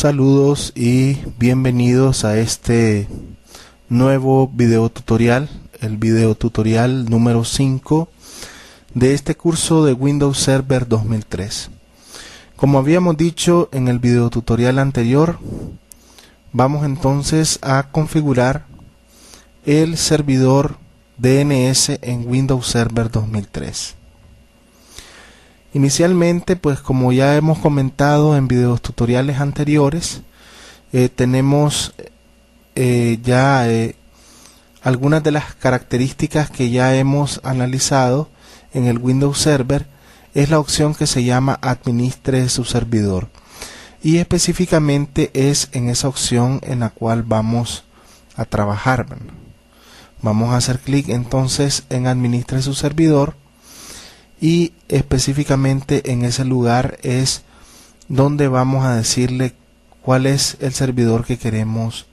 Saludos y bienvenidos a este nuevo video tutorial, el video tutorial número 5 de este curso de Windows Server 2003. Como habíamos dicho en el video tutorial anterior, vamos entonces a configurar el servidor DNS en Windows Server 2003. Inicialmente, pues como ya hemos comentado en videos tutoriales anteriores, tenemos algunas de las características que ya hemos analizado en el Windows Server. Es la opción que se llama Administre su servidor, y específicamente es en esa opción en la cual vamos a trabajar. Vamos a hacer clic entonces en Administre su servidor, y específicamente en ese lugar es donde vamos a decirle cuál es el servidor que queremos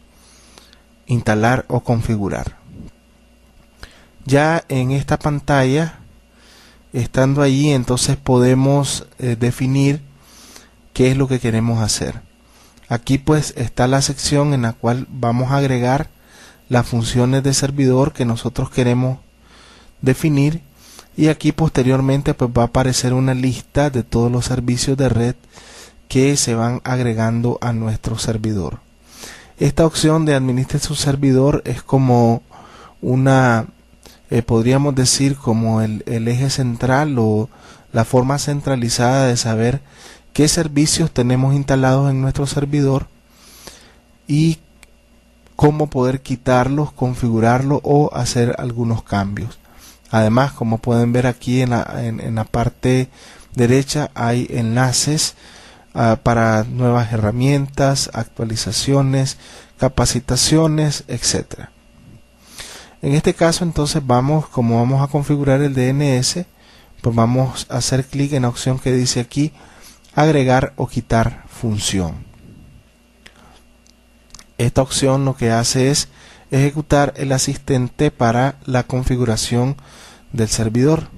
instalar o configurar. Ya en esta pantalla, estando allí, entonces podemos definir qué es lo que queremos hacer. Aquí pues está la sección en la cual vamos a agregar las funciones de servidor que nosotros queremos definir, y aquí posteriormente pues va a aparecer una lista de todos los servicios de red que se van agregando a nuestro servidor. Esta opción de Administre su servidor es como una, podríamos decir, como el eje central o la forma centralizada de saber qué servicios tenemos instalados en nuestro servidor y cómo poder quitarlos, configurarlos o hacer algunos cambios. Además, como pueden ver aquí en la parte derecha, hay enlaces para nuevas herramientas, actualizaciones, capacitaciones, etc. En este caso entonces como vamos a configurar el DNS, pues vamos a hacer clic en la opción que dice aquí agregar o quitar función. Esta opción lo que hace es ejecutar el asistente para la configuración del servidor.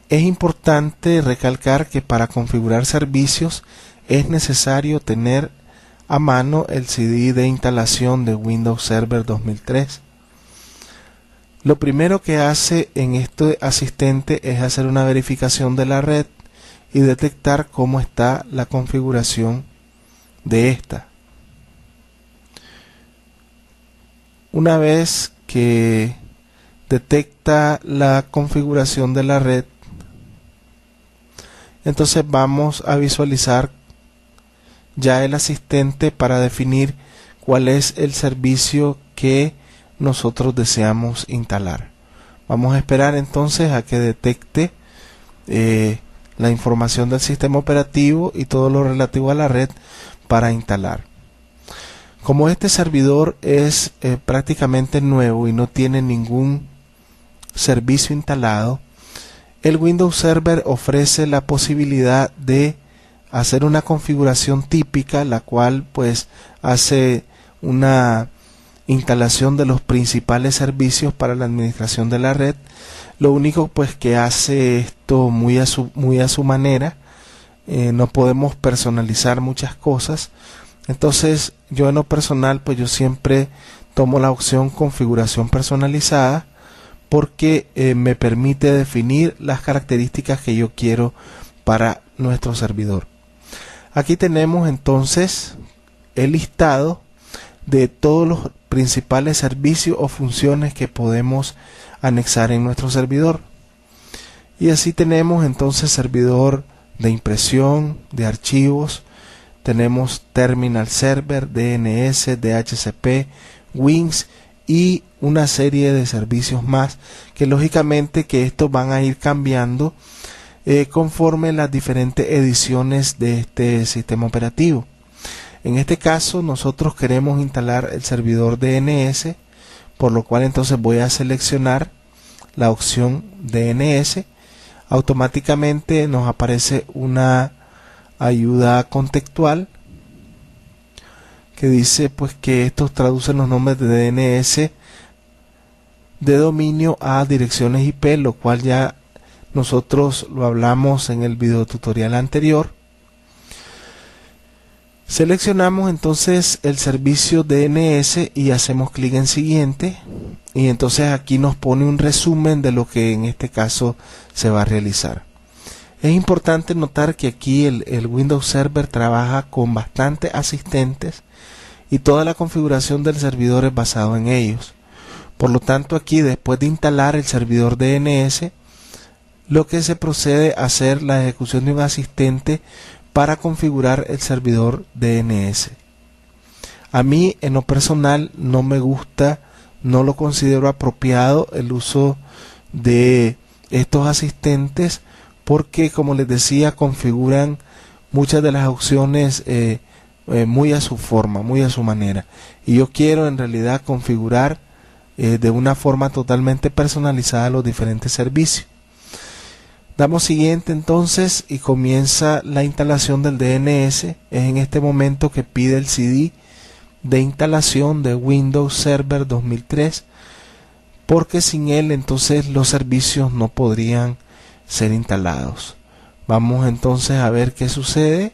Es importante recalcar que para configurar servicios es necesario tener a mano el CD de instalación de Windows Server 2003. Lo primero que hace en este asistente es hacer una verificación de la red y detectar cómo está la configuración de esta. Una vez que detecta la configuración de la red, entonces vamos a visualizar ya el asistente para definir cuál es el servicio que nosotros deseamos instalar. Vamos a esperar entonces a que detecte la información del sistema operativo y todo lo relativo a la red para instalar. Como este servidor es prácticamente nuevo y no tiene ningún servicio instalado, el Windows Server ofrece la posibilidad de hacer una configuración típica, la cual pues hace una instalación de los principales servicios para la administración de la red. Lo único pues que hace esto muy a su manera. No podemos personalizar muchas cosas. Entonces yo en lo personal pues yo siempre tomo la opción configuración personalizada, porque me permite definir las características que yo quiero para nuestro servidor. Aquí tenemos entonces el listado de todos los principales servicios o funciones que podemos anexar en nuestro servidor. Y así tenemos entonces servidor de impresión, de archivos, tenemos Terminal Server, DNS, DHCP, Wings y una serie de servicios más que lógicamente que estos van a ir cambiando conforme las diferentes ediciones de este sistema operativo. En este caso nosotros queremos instalar el servidor DNS, por lo cual entonces voy a seleccionar la opción DNS. Automáticamente nos aparece una ayuda contextual que dice pues que estos traducen los nombres de DNS de dominio a direcciones IP, lo cual ya nosotros lo hablamos en el video tutorial anterior. Seleccionamos entonces el servicio DNS y hacemos clic en siguiente, y entonces aquí nos pone un resumen de lo que en este caso se va a realizar. Es importante notar que aquí el Windows Server trabaja con bastantes asistentes y toda la configuración del servidor es basado en ellos. Por lo tanto, aquí después de instalar el servidor DNS, lo que se procede a hacer la ejecución de un asistente para configurar el servidor DNS. A mí en lo personal no me gusta, no lo considero apropiado el uso de estos asistentes porque, como les decía, configuran muchas de las opciones muy a su forma, muy a su manera, y yo quiero en realidad configurar de una forma totalmente personalizada los diferentes servicios. Damos siguiente entonces y comienza la instalación del DNS. Es en este momento que pide el CD de instalación de Windows Server 2003, porque sin él entonces los servicios no podrían ser instalados. Vamos entonces a ver qué sucede.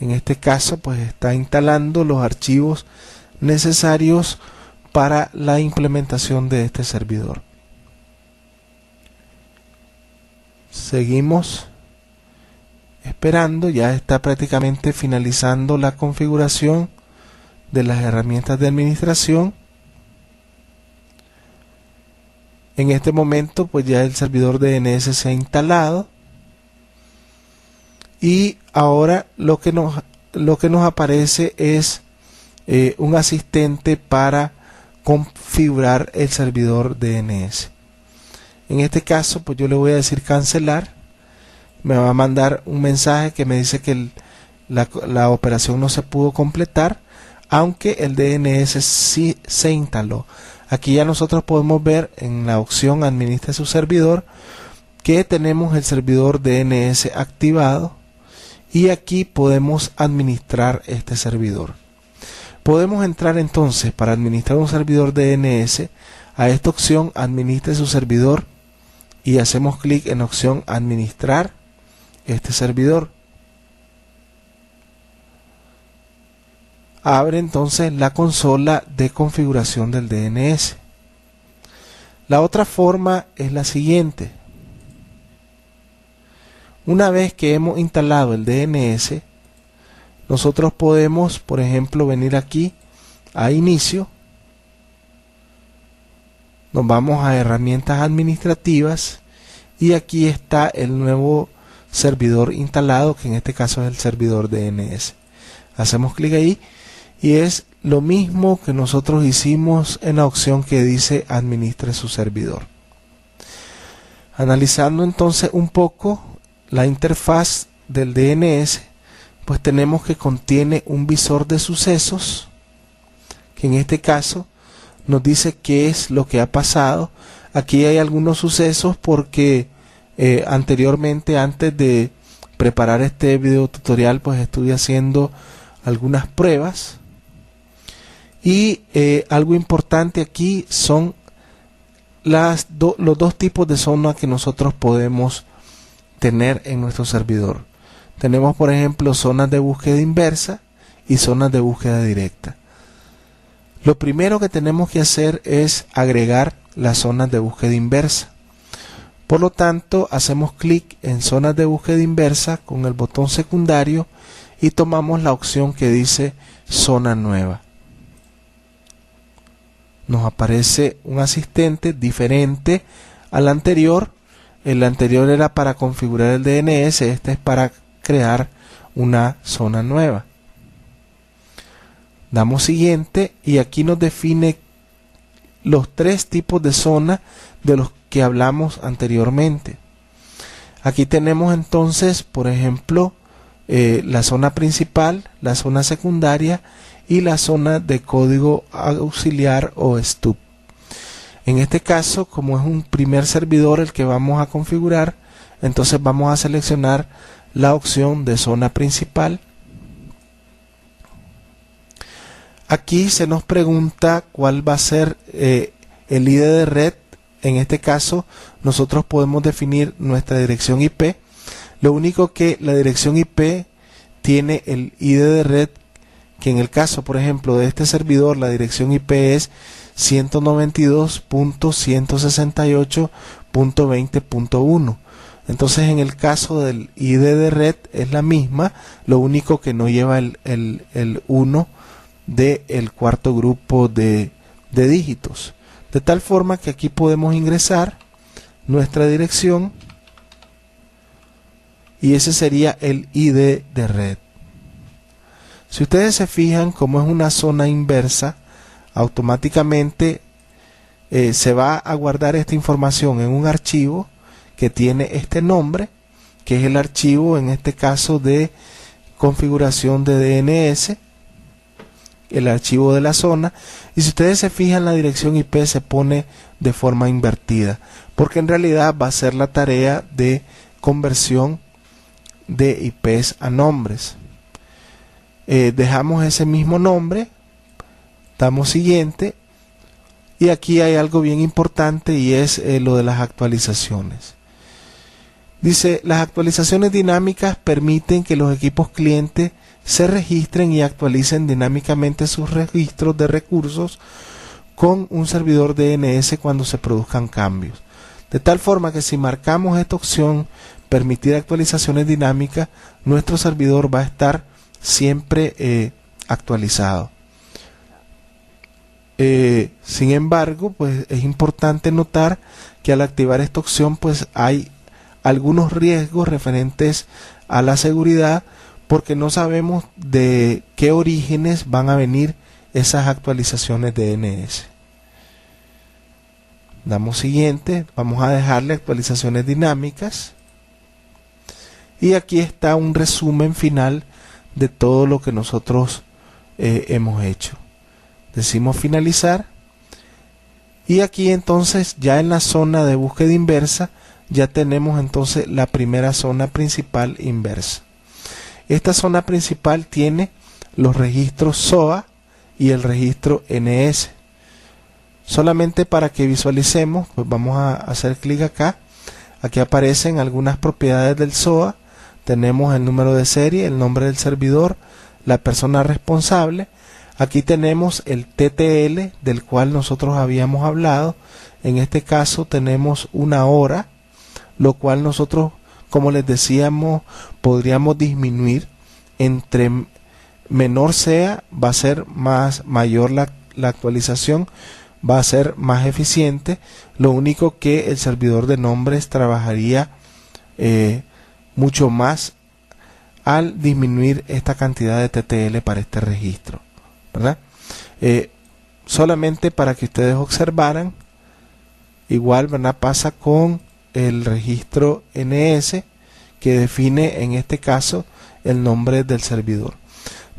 En este caso pues está instalando los archivos necesarios para la implementación de este servidor. Seguimos esperando, ya está prácticamente finalizando la configuración de las herramientas de administración. En este momento pues ya el servidor DNS se ha instalado y ahora lo que nos aparece es un asistente para configurar el servidor DNS. En este caso pues yo le voy a decir cancelar. Me va a mandar un mensaje que me dice que la operación no se pudo completar, aunque el DNS sí se instaló. Aquí ya nosotros podemos ver en la opción administre su servidor que tenemos el servidor DNS activado y aquí podemos administrar este servidor. Podemos entrar entonces para administrar un servidor DNS a esta opción administre su servidor y hacemos clic en opción administrar este servidor. Abre entonces la consola de configuración del DNS. La otra forma es la siguiente. Una vez que hemos instalado el DNS, nosotros podemos, por ejemplo, venir aquí a inicio, nos vamos a herramientas administrativas y aquí está el nuevo servidor instalado, que en este caso es el servidor DNS. Hacemos clic ahí y es lo mismo que nosotros hicimos en la opción que dice administre su servidor. Analizando entonces un poco la interfaz del DNS, pues tenemos que contiene un visor de sucesos, que en este caso nos dice qué es lo que ha pasado. Aquí hay algunos sucesos porque anteriormente, antes de preparar este video tutorial, pues estuve haciendo algunas pruebas y algo importante aquí son los dos tipos de zona que nosotros podemos tener en nuestro servidor. Tenemos, por ejemplo, zonas de búsqueda inversa y zonas de búsqueda directa. Lo primero que tenemos que hacer es agregar las zonas de búsqueda inversa. Por lo tanto, hacemos clic en zonas de búsqueda inversa con el botón secundario y tomamos la opción que dice zona nueva. Nos aparece un asistente diferente al anterior. El anterior era para configurar el DNS, este es para crear una zona nueva. Damos siguiente y aquí nos define los tres tipos de zona de los que hablamos anteriormente. Aquí tenemos entonces, por ejemplo, la zona principal, la zona secundaria y la zona de código auxiliar o STUB. En este caso, como es un primer servidor el que vamos a configurar, entonces vamos a seleccionar la opción de zona principal. Aquí se nos pregunta cuál va a ser el ID de red. En este caso nosotros podemos definir nuestra dirección IP. Lo único que la dirección IP tiene el ID de red que en el caso, por ejemplo, de este servidor, la dirección IP es 192.168.20.1. Entonces, en el caso del ID de red es la misma, lo único que no lleva el 1 del cuarto grupo de dígitos. De tal forma que aquí podemos ingresar nuestra dirección y ese sería el ID de red. Si ustedes se fijan, como es una zona inversa, automáticamente se va a guardar esta información en un archivo que tiene este nombre, que es el archivo en este caso de configuración de DNS, el archivo de la zona. Y si ustedes se fijan, la dirección IP se pone de forma invertida, porque en realidad va a ser la tarea de conversión de IPs a nombres. Dejamos ese mismo nombre, damos siguiente, y aquí hay algo bien importante y es lo de las actualizaciones. Dice, las actualizaciones dinámicas permiten que los equipos clientes se registren y actualicen dinámicamente sus registros de recursos con un servidor DNS cuando se produzcan cambios. De tal forma que si marcamos esta opción, permitir actualizaciones dinámicas, nuestro servidor va a estar siempre actualizado. Sin embargo, pues es importante notar que al activar esta opción, pues hay algunos riesgos referentes a la seguridad, porque no sabemos de qué orígenes van a venir esas actualizaciones de DNS. Damos siguiente, vamos a dejarle actualizaciones dinámicas y aquí está un resumen final de todo lo que nosotros hemos hecho. Decimos finalizar y aquí entonces ya en la zona de búsqueda inversa ya tenemos entonces la primera zona principal inversa. Esta zona principal tiene los registros SOA y el registro NS. Solamente para que visualicemos, pues vamos a hacer clic acá. Aquí aparecen algunas propiedades del SOA. Tenemos el número de serie, el nombre del servidor, la persona responsable. Aquí tenemos el TTL del cual nosotros habíamos hablado. En este caso tenemos una hora, lo cual nosotros, como les decíamos, podríamos disminuir. Entre menor sea, va a ser mayor la actualización, va a ser más eficiente. Lo único que el servidor de nombres trabajaría mucho más al disminuir esta cantidad de TTL para este registro, ¿verdad? Solamente para que ustedes observaran, igual, ¿verdad?, pasa con el registro NS, que define en este caso el nombre del servidor.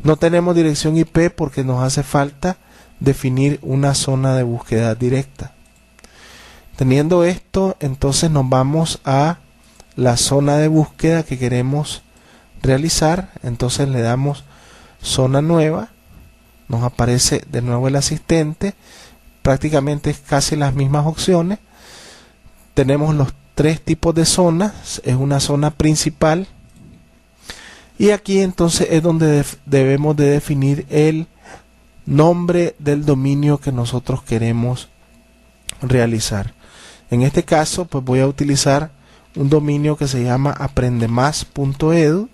No tenemos dirección IP porque nos hace falta definir una zona de búsqueda directa. Teniendo esto, entonces nos vamos a la zona de búsqueda que queremos realizar. Entonces le damos zona nueva, nos aparece de nuevo el asistente, prácticamente es casi las mismas opciones. Tenemos los tres tipos de zonas, es una zona principal y aquí entonces es donde debemos de definir el nombre del dominio que nosotros queremos realizar. En este caso, pues voy a utilizar un dominio que se llama aprendemás.edu,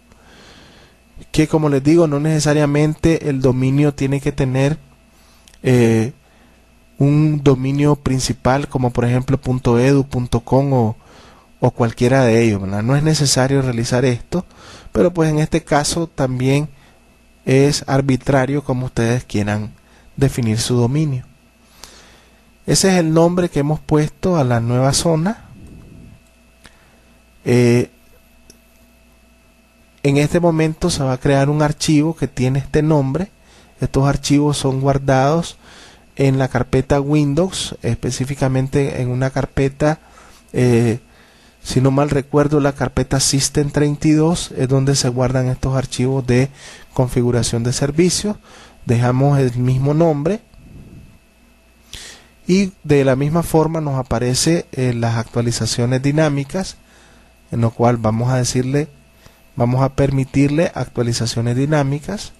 que, como les digo, no necesariamente el dominio tiene que tener un dominio principal como por ejemplo .edu, .com o cualquiera de ellos, ¿verdad? No es necesario realizar esto, pero pues en este caso también es arbitrario como ustedes quieran definir su dominio. Ese es el nombre que hemos puesto a la nueva zona. En este momento se va a crear un archivo que tiene este nombre. Estos archivos son guardados en la carpeta Windows, específicamente en una carpeta, si no mal recuerdo, la carpeta System32 es donde se guardan estos archivos de configuración de servicios. Dejamos el mismo nombre y de la misma forma nos aparece las actualizaciones dinámicas, en lo cual vamos a permitirle actualizaciones dinámicas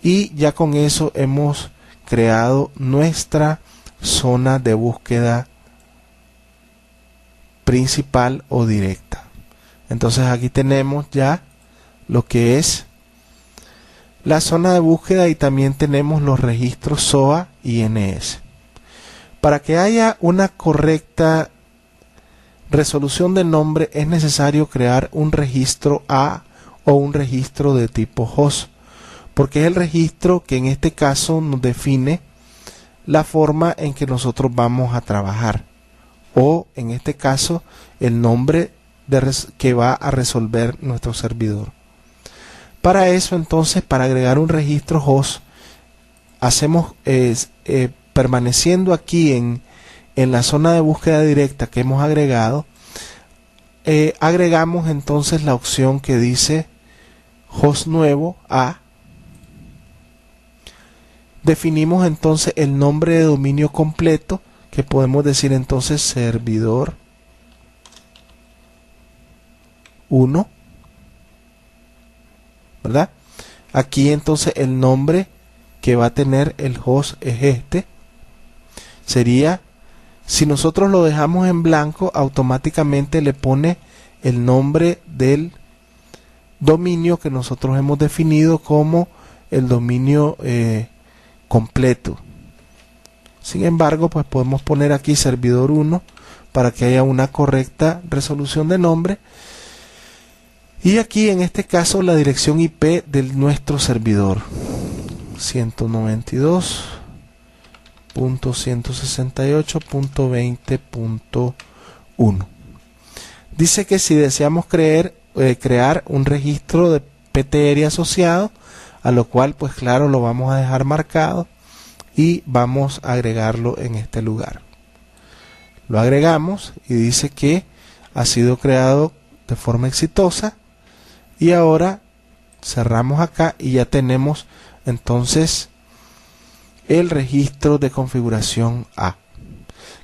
y ya con eso hemos creado nuestra zona de búsqueda principal o directa. Entonces aquí tenemos ya lo que es la zona de búsqueda y también tenemos los registros SOA y INS. Para que haya una correcta resolución de nombre es necesario crear un registro A o un registro de tipo host, porque es el registro que en este caso nos define la forma en que nosotros vamos a trabajar, o en este caso el nombre que va a resolver nuestro servidor. Para eso entonces, para agregar un registro host, hacemos permaneciendo aquí en la zona de búsqueda directa que hemos agregado, agregamos entonces la opción que dice host nuevo A. Definimos entonces el nombre de dominio completo, que podemos decir entonces servidor 1, ¿verdad? Aquí entonces el nombre que va a tener el host es este. Sería, si nosotros lo dejamos en blanco, automáticamente le pone el nombre del dominio que nosotros hemos definido como el dominio completo. Sin embargo, pues podemos poner aquí servidor 1 para que haya una correcta resolución de nombre. Y aquí en este caso la dirección IP de nuestro servidor 192.168.20.1. Dice que si deseamos crear un registro de PTR asociado, a lo cual pues claro lo vamos a dejar marcado y vamos a agregarlo en este lugar. Lo agregamos y dice que ha sido creado de forma exitosa, y ahora cerramos acá y ya tenemos entonces el registro de configuración A.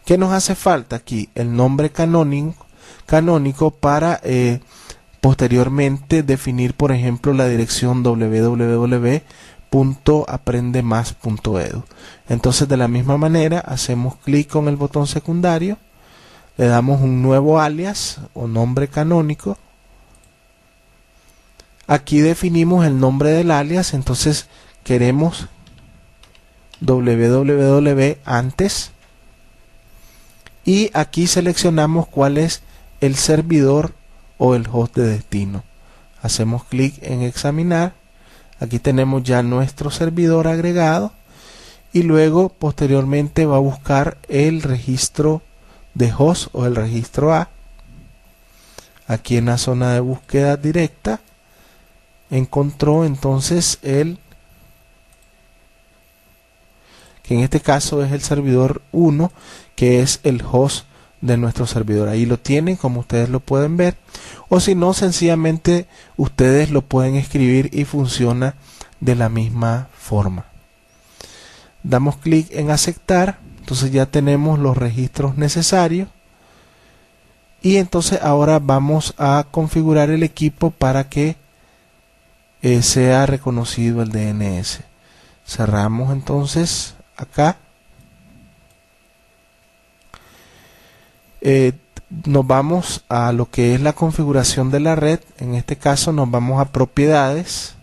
¿Qué nos hace falta aquí? El nombre canónico para posteriormente definir, por ejemplo, la dirección www.aprendemás.edu. Entonces, de la misma manera, hacemos clic con el botón secundario, le damos un nuevo alias o nombre canónico. Aquí definimos el nombre del alias, entonces queremos www antes, y aquí seleccionamos cuál es el servidor o el host de destino. Hacemos clic en examinar. Aquí tenemos ya nuestro servidor agregado, y luego posteriormente va a buscar el registro de host o el registro A. Aquí en la zona de búsqueda directa encontró entonces que en este caso es el servidor 1, que es el host de nuestro servidor. Ahí lo tienen, como ustedes lo pueden ver, o si no, sencillamente ustedes lo pueden escribir y funciona de la misma forma. Damos clic en aceptar. Entonces ya tenemos los registros necesarios, y entonces ahora vamos a configurar el equipo para que sea reconocido el DNS. Cerramos entonces acá. Nos vamos a lo que es la configuración de la red. En este caso nos vamos a propiedades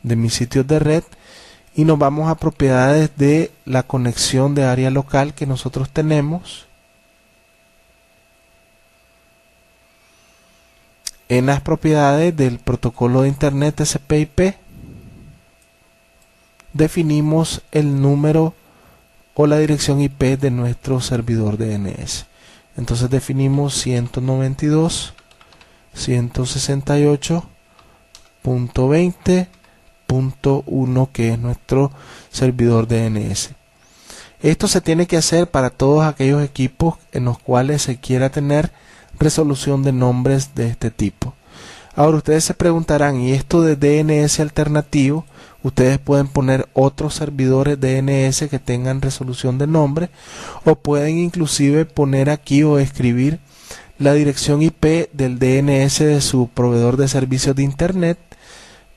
de mis sitios de red y nos vamos a propiedades de la conexión de área local que nosotros tenemos. En las propiedades del protocolo de internet TCP/IP definimos el número o la dirección IP de nuestro servidor DNS. Entonces definimos 192.168.20.1, que es nuestro servidor DNS. Esto se tiene que hacer para todos aquellos equipos en los cuales se quiera tener resolución de nombres de este tipo. Ahora ustedes se preguntarán, ¿y esto de DNS alternativo? Ustedes pueden poner otros servidores DNS que tengan resolución de nombre, o pueden inclusive poner aquí o escribir la dirección IP del DNS de su proveedor de servicios de internet,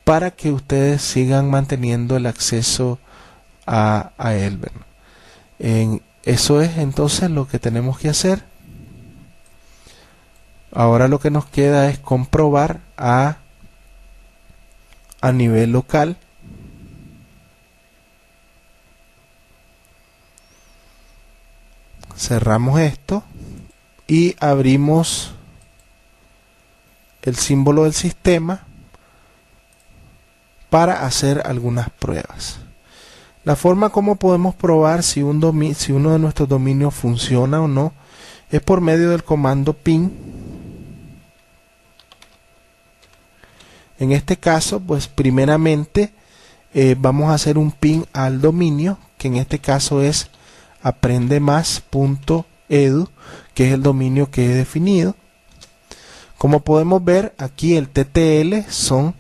para que ustedes sigan manteniendo el acceso a él. Eso es entonces lo que tenemos que hacer. Ahora lo que nos queda es comprobar a nivel local. Cerramos esto y abrimos el símbolo del sistema para hacer algunas pruebas. La forma como podemos probar si uno de nuestros dominios funciona o no es por medio del comando ping. En este caso, pues primeramente vamos a hacer un ping al dominio, que en este caso es aprendemás.edu, que es el dominio que he definido. Como podemos ver, aquí el TTL son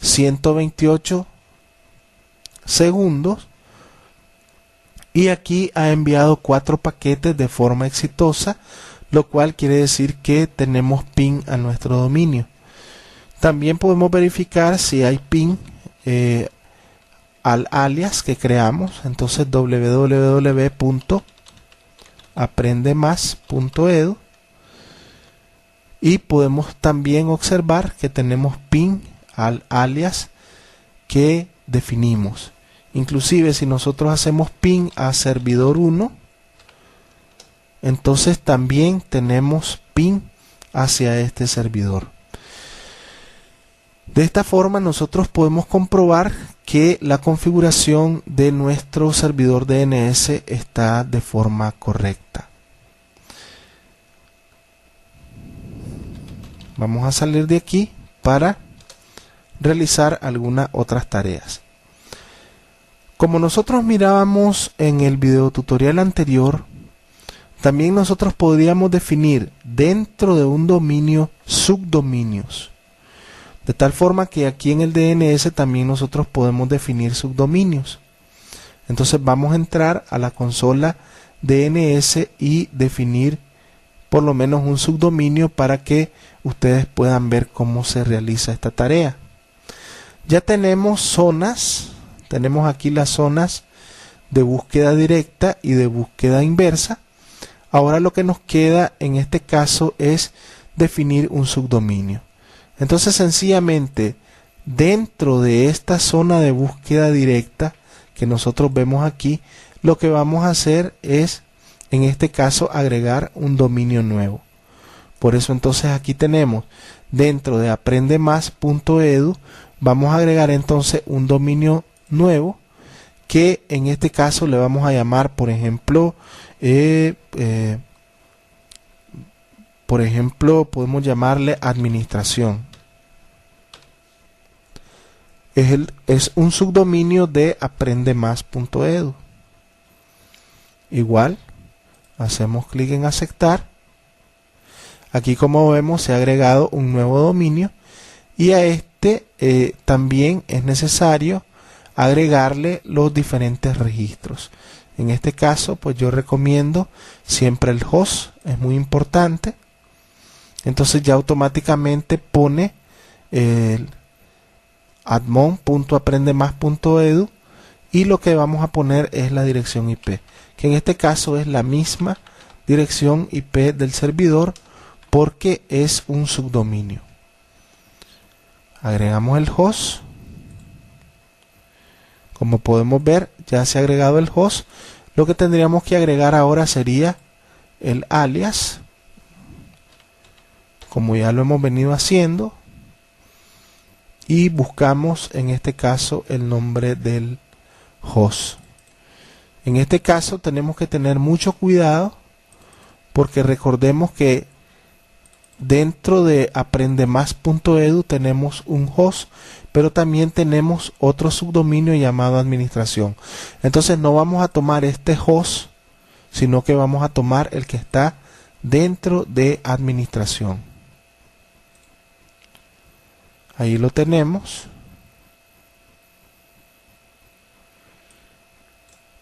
128 segundos y aquí ha enviado 4 paquetes de forma exitosa, lo cual quiere decir que tenemos ping a nuestro dominio. También podemos verificar si hay ping al alias que creamos, entonces www.aprendemás.edu, y podemos también observar que tenemos ping al alias que definimos. Inclusive si nosotros hacemos ping a servidor 1, entonces también tenemos ping hacia este servidor. De esta forma nosotros podemos comprobar que la configuración de nuestro servidor DNS está de forma correcta. Vamos a salir de aquí para realizar algunas otras tareas. Como nosotros mirábamos en el video tutorial anterior, también nosotros podríamos definir dentro de un dominio subdominios. De tal forma que aquí en el DNS también nosotros podemos definir subdominios. Entonces vamos a entrar a la consola DNS y definir por lo menos un subdominio para que ustedes puedan ver cómo se realiza esta tarea. Ya tenemos zonas, tenemos aquí las zonas de búsqueda directa y de búsqueda inversa. Ahora lo que nos queda en este caso es definir un subdominio. Entonces sencillamente dentro de esta zona de búsqueda directa que nosotros vemos aquí, lo que vamos a hacer es en este caso agregar un dominio nuevo. Por eso entonces aquí tenemos dentro de aprendemás.edu, vamos a agregar entonces un dominio nuevo que en este caso le vamos a llamar por ejemplo podemos llamarle administración. Es un subdominio de aprendemás.edu. Igual hacemos clic en aceptar. Aquí como vemos se ha agregado un nuevo dominio y a este también es necesario agregarle los diferentes registros. En este caso pues yo recomiendo siempre el host, es muy importante. Entonces ya automáticamente pone el admon.aprendemás.edu y lo que vamos a poner es la dirección IP, que en este caso es la misma dirección IP del servidor porque es un subdominio. Agregamos el host. Como podemos ver, ya se ha agregado el host. Lo que tendríamos que agregar ahora sería el alias, como ya lo hemos venido haciendo, y buscamos en este caso el nombre del host. En este caso tenemos que tener mucho cuidado porque recordemos que dentro de aprendemás.edu tenemos un host, pero también tenemos otro subdominio llamado administración. Entonces no vamos a tomar este host, sino que vamos a tomar el que está dentro de administración. Ahí lo tenemos.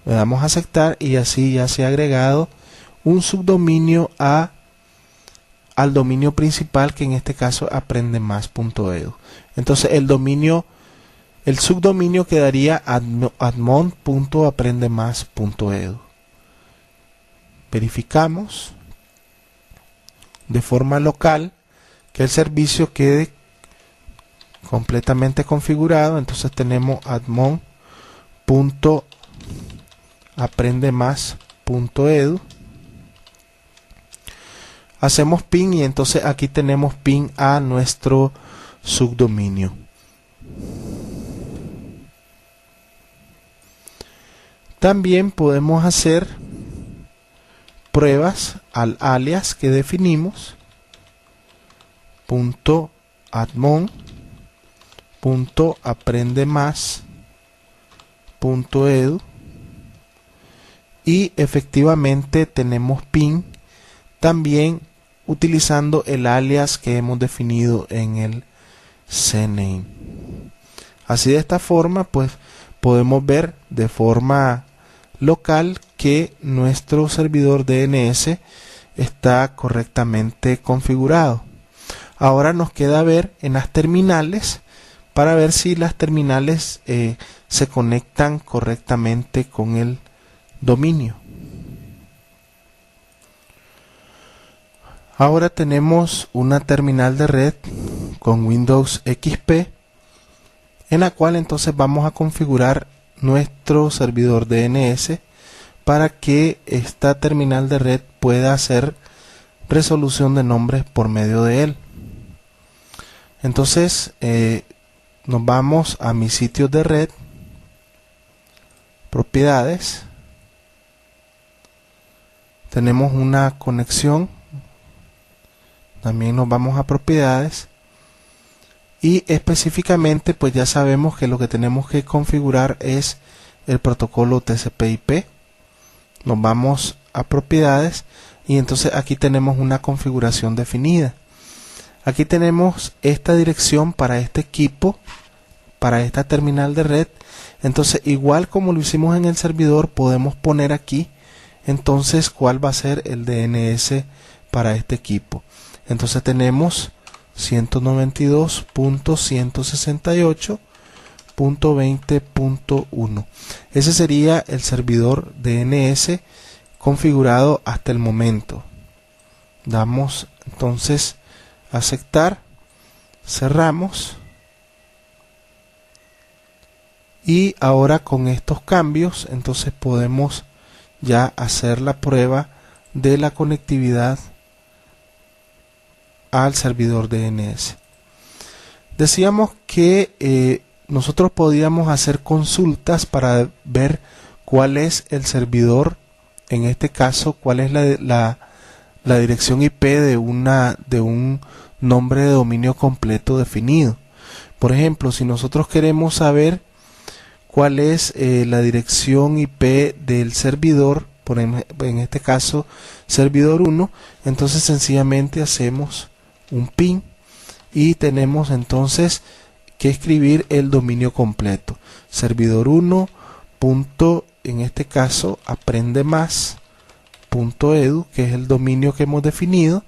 Le damos a aceptar y así ya se ha agregado un subdominio al dominio principal, que en este caso aprendemás.edu. Entonces el dominio El subdominio quedaría admon.aprendemas.edu. Verificamos de forma local que el servicio quede completamente configurado. Entonces tenemos admon.aprendemas.edu. Hacemos pin y entonces aquí tenemos pin a nuestro subdominio. También podemos hacer pruebas al alias que definimos, .aprendemas.edu, y efectivamente tenemos pin también utilizando el alias que hemos definido en el CNAME. Así, de esta forma pues podemos ver de forma local que nuestro servidor DNS está correctamente configurado. Ahora nos queda ver en las terminales para ver si las terminales se conectan correctamente con el dominio. Ahora tenemos una terminal de red con Windows XP, en la cual entonces vamos a configurar nuestro servidor DNS para que esta terminal de red pueda hacer resolución de nombres por medio de él. Entonces nos vamos a mis sitios de red, propiedades, tenemos una conexión, también nos vamos a propiedades y específicamente pues ya sabemos que lo que tenemos que configurar es el protocolo TCP/IP. Nos vamos a propiedades y entonces aquí tenemos una configuración definida. Aquí tenemos esta dirección para este equipo, para esta terminal de red. Entonces, igual como lo hicimos en el servidor, podemos poner aquí entonces cuál va a ser el DNS para este equipo. Entonces tenemos 192.168.20.1. ese sería el servidor DNS configurado hasta el momento. Damos entonces aceptar, cerramos, y ahora con estos cambios entonces podemos ya hacer la prueba de la conectividad al servidor DNS. Decíamos que nosotros podíamos hacer consultas para ver cuál es el servidor, en este caso cuál es la dirección IP de un nombre de dominio completo definido. Por ejemplo, si nosotros queremos saber cuál es la dirección IP del servidor, en este caso servidor 1, entonces sencillamente hacemos un pin y tenemos entonces que escribir el dominio completo, servidor 1. En este caso aprendemas.edu, que es el dominio que hemos definido.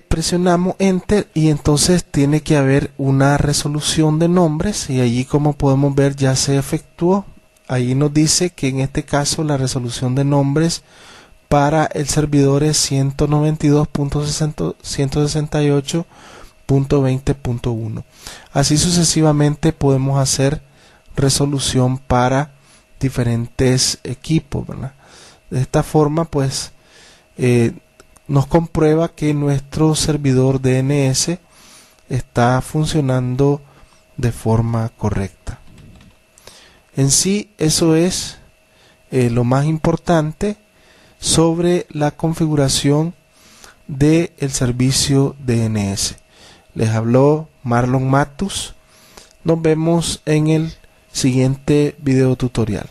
Presionamos enter y entonces tiene que haber una resolución de nombres, y allí, como podemos ver, ya se efectuó. Ahí nos dice que en este caso la resolución de nombres para el servidor es 192.168.20.1. así sucesivamente podemos hacer resolución para diferentes equipos, ¿verdad? De esta forma pues nos comprueba que nuestro servidor DNS está funcionando de forma correcta. En sí, eso es lo más importante sobre la configuración del servicio DNS. Les habló Marlon Matus. Nos vemos en el siguiente video tutorial.